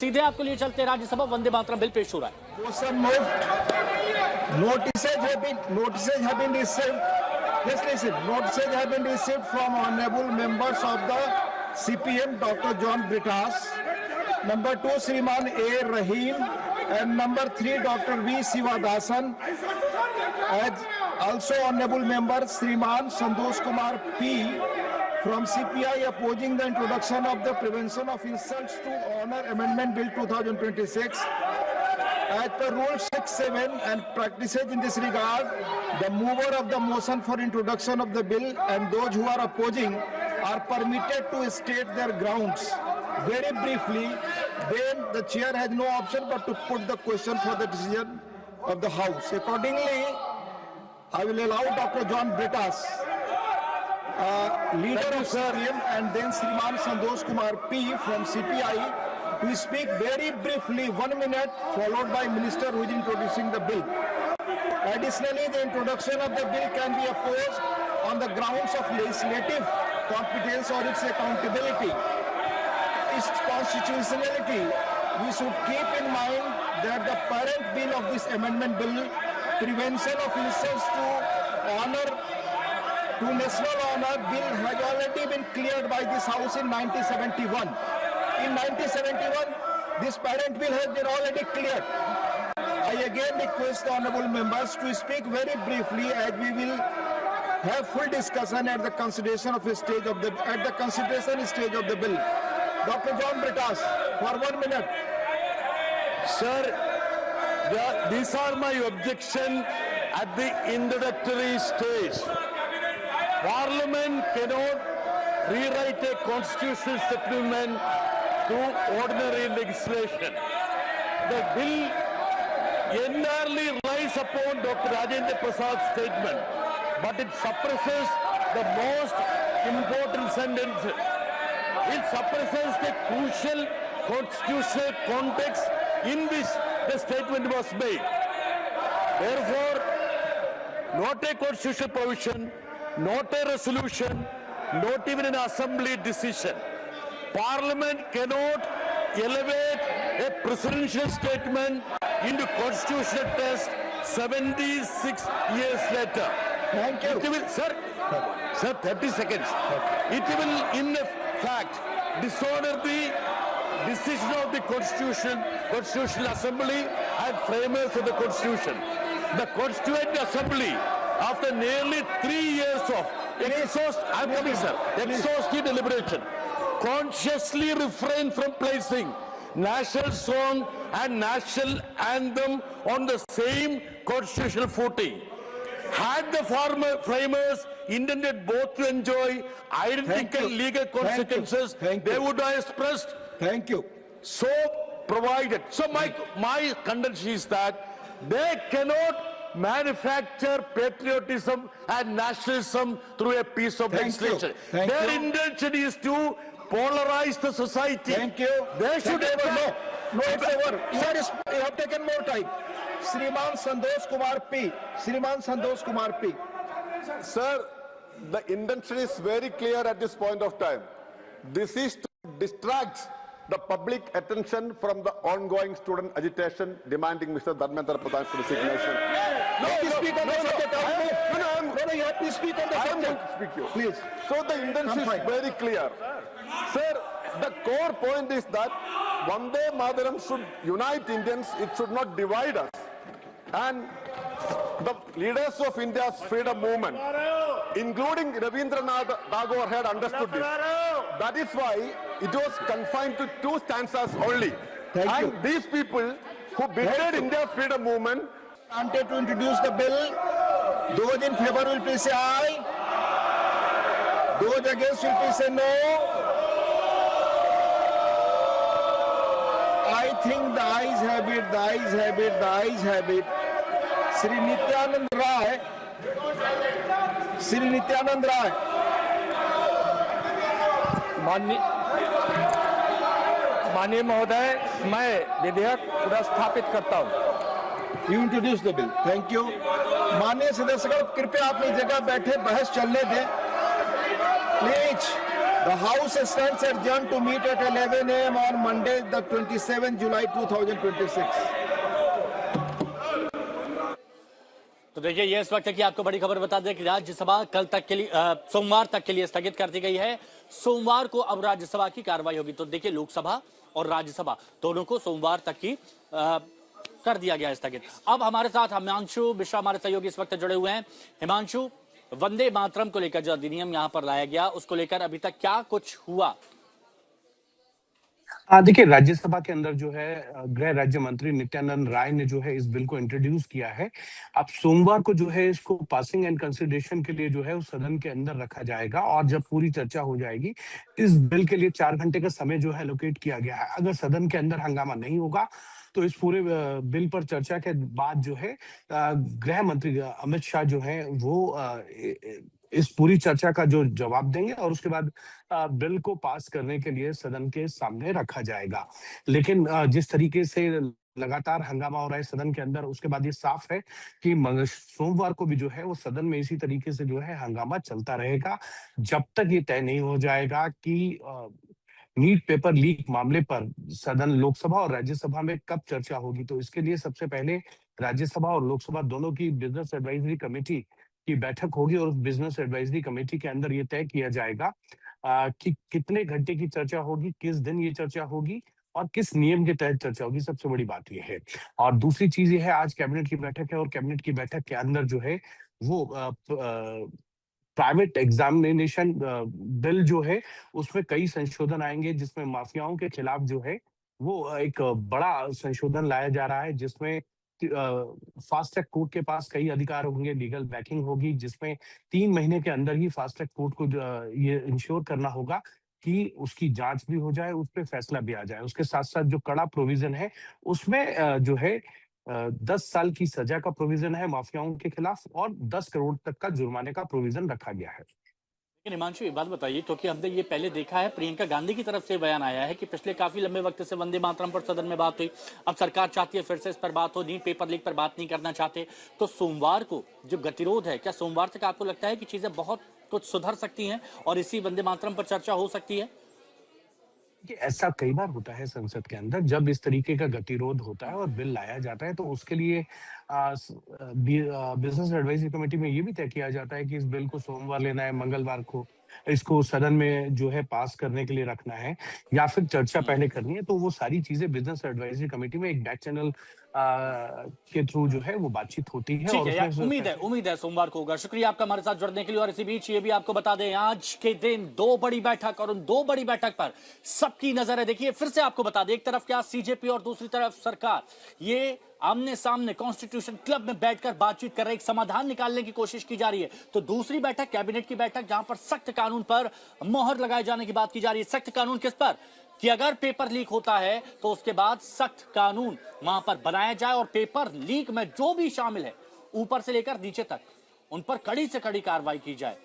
सीधे आपके लिए चलते राज्यसभा वंदे मातरम बिल पेश हो रहा है। Notices have been received. Just listen. Notices have been received from honorable members of the CPM, Dr. John Britas, number 2, Sriman A. Rahim, and number 3, Dr. V. Sivadasan, as also honorable member Sriman Santosh Kumar P. from CPI opposing the introduction of the Prevention of Insults to Honor Amendment Bill 2026. As per Rule 6.7 and practices in this regard, the mover of the motion for introduction of the bill and those who are opposing are permitted to state their grounds. Very briefly, then the chair has no option but to put the question for the decision of the House. Accordingly, I will allow Dr. John Britas, leader of CPM, and then Sriman Santosh Kumar P. from CPI, to speak very briefly, 1 minute, followed by Minister who is introducing the bill. Additionally, the introduction of the bill can be opposed on the grounds of legislative competence or its accountability, its constitutionality. We should keep in mind that the parent bill of this amendment bill, Prevention of Insults to Honor, to National Honor Bill, has already been cleared by this House in 1971. In 1971, this parent bill has been already cleared. I again request the honorable members to speak very briefly, as we will have full discussion at the consideration stage of the bill. Dr. John Britas, for 1 minute. Sir, these are my objection at the introductory stage. Parliament cannot rewrite a constitutional settlement through ordinary legislation. The bill entirely relies upon Dr. Rajendra Prasad's statement, but it suppresses the most important sentences. It suppresses the crucial constitutional context in which the statement was made. Therefore, not a constitutional provision, not a resolution, not even an assembly decision. Parliament cannot elevate a presidential statement into constitutional test 76 years later. Thank you. It will, sir, 30 seconds. It will, in fact, dishonor the decision of the Constitutional Assembly and framers of the Constitution. The Constituent Assembly, after nearly 3 years of exhaustive deliberation, consciously refrained from placing national song and national anthem on the same constitutional footing. Had the framers intended both to enjoy identical legal consequences, they would have expressed. Thank you. So provided. So my contention is that they cannot manufacture patriotism and nationalism through a piece of legislation. Their intention is to polarize the society. Thank you. They should No, it's over. You have taken more time. Sriman Santosh Kumar P. Sriman Santosh Kumar P. Sir, the intention is very clear at this point of time. This is to distract the public attention from the ongoing student agitation demanding Mr. Dharmendra Pradhan's resignation. You have to speak on the subject. You have to speak on the subject. Please. So the intention is very clear. Sir, the core point is that Vande Mataram should unite Indians, it should not divide us. And the leaders of India's freedom movement, including Rabindranath Tagore, had understood this. That is why it was confined to 2 stanzas only. And these people who betrayed India's freedom movement Wanted to introduce the bill. Those in favor will please say aye. Those against will please say no. I think the ayes have it, the ayes have it, the ayes have it. Sri Nityanand Rai. Sri Nityanand Rai. माननीय महोदय, मैं विधेयक पुनर्स्थापित करता हूं। You introduce the bill. Thank you. माननीय सदस्यगण, कृपया अपनी जगह बैठे, बहस चलने दें। Please. The House stands adjourned to meet at 11 a.m. on Monday, the 27th July 2026. तो देखिए ये इस वक्त की आपको बड़ी खबर बता दें कि राज्यसभा कल तक के लिए सोमवार तक के लिए स्थगित कर दी गई है। सोमवार को अब राज्यसभा की कार्रवाई होगी। तो देखिए लोकसभा और राज्यसभा दोनों को सोमवार तक की कर दिया गया स्थगित। अब हमारे साथ हिमांशु मिश्रा हमारे सहयोगी इस वक्त जुड़े हुए हैं। हिमांशु, वंदे मातरम को लेकर जो अधिनियम यहां पर लाया गया उसको लेकर अभी तक क्या कुछ हुआ? देखिए राज्यसभा के अंदर जो है गृह राज्य मंत्री नित्यानंद राय ने जो है इस बिल को इंट्रोड्यूस किया है। अब सोमवार को जो है इसको पासिंग एंड कंसिडरेशन के लिए जो है उस सदन के अंदर रखा जाएगा और जब पूरी चर्चा हो जाएगी इस बिल के लिए 4 घंटे का समय जो है एलोकेट किया गया है। अगर सदन के अंदर हंगामा नहीं होगा तो इस पूरे बिल पर चर्चा के बाद जो है गृह मंत्री अमित शाह जो है वो इस पूरी चर्चा का जो जवाब देंगे और उसके बाद बिल को पास करने के लिए सदन के सामने रखा जाएगा। लेकिन जिस तरीके से लगातार हंगामा हो रहा है सदन के अंदर, उसके बाद ये साफ है कि सोमवार को भी जो है वो सदन में इसी तरीके से जो है हंगामा चलता रहेगा जब तक ये तय नहीं हो जाएगा कि नीट पेपर लीक मामले पर सदन लोकसभा और राज्यसभा में कब चर्चा होगी। तो इसके लिए सबसे पहले राज्यसभा और लोकसभा दोनों की बिजनेस एडवाइजरी कमेटी की बैठक होगी और उस बिजनेस एडवाइजरी कमेटी के अंदर ये तय किया जाएगा कि कितने घंटे की चर्चा होगी, किस दिन ये चर्चा होगी और किस नियम के तहत चर्चा होगी। सबसे बड़ी बात ये है। और दूसरी चीज ये है आज कैबिनेट की बैठक है और कैबिनेट की बैठक के अंदर जो है वो प्राइवेट एग्जामिनेशन बिल जो है उसमें कई संशोधन आएंगे जिसमें माफियाओं के खिलाफ जो है वो एक बड़ा संशोधन लाया जा रहा है जिसमें फास्ट ट्रैक कोर्ट के पास कई अधिकार होंगे, लीगल बैकिंग होगी जिसमें 3 महीने के अंदर ही फास्ट ट्रैक कोर्ट को ये इंश्योर करना होगा कि उसकी जांच भी हो जाए, उस पर फैसला भी आ जाए। उसके साथ साथ जो कड़ा प्रोविजन है उसमें जो है 10 साल की सजा का प्रोविजन है माफियाओं के खिलाफ और 10 करोड़ तक का जुर्माने का प्रोविजन रखा गया है। लेकिन हिमांशु एक बात बताइए, क्योंकि हमने ये पहले देखा है प्रियंका गांधी की तरफ से बयान आया है कि पिछले काफी लंबे वक्त से वंदे मातरम पर सदन में बात हुई, अब सरकार चाहती है फिर से इस पर बात हो, नीट पेपर लीक पर बात नहीं करना चाहते। तो सोमवार को जो गतिरोध है, क्या सोमवार तक आपको लगता है कि चीजें बहुत कुछ सुधर सकती हैं और इसी वंदे मातरम पर चर्चा हो सकती है? कि ऐसा कई बार होता है संसद के अंदर जब इस तरीके का गतिरोध होता है और बिल लाया जाता है तो उसके लिए बिजनेस एडवाइजरी कमेटी में ये भी तय किया जाता है कि इस बिल को सोमवार लेना है, मंगलवार को इसको सदन में जो है पास करने के लिए रखना है या फिर चर्चा पहले करनी है। तो वो सारी चीजें बिजनेस एडवाइजरी कमेटी में एक बैक चैनल के थ्रू जो है वो बातचीत होती है। ठीक और है यार, उम्मीद है सोमवार को होगा। शुक्रिया आपका हमारे साथ जुड़ने के लिए। और इसी बीच ये भी आपको बता दें आज के दिन 2 बड़ी बैठक और उन 2 बड़ी बैठक पर सबकी नजर है। देखिए फिर से आपको बता दें, एक तरफ क्या सीजेपी और दूसरी तरफ सरकार ये आमने सामने कॉन्स्टिट्यूशन क्लब में बैठकर बातचीत कर रहे, एक समाधान निकालने की कोशिश की जा रही है। तो दूसरी बैठक कैबिनेट की बैठक जहां पर सख्त कानून पर मोहर लगाए जाने की बात की जा रही है। सख्त कानून किस पर? कि अगर पेपर लीक होता है तो उसके बाद सख्त कानून वहां पर बनाया जाए और पेपर लीक में जो भी शामिल है ऊपर से लेकर नीचे तक उन पर कड़ी से कड़ी कार्रवाई की जाए।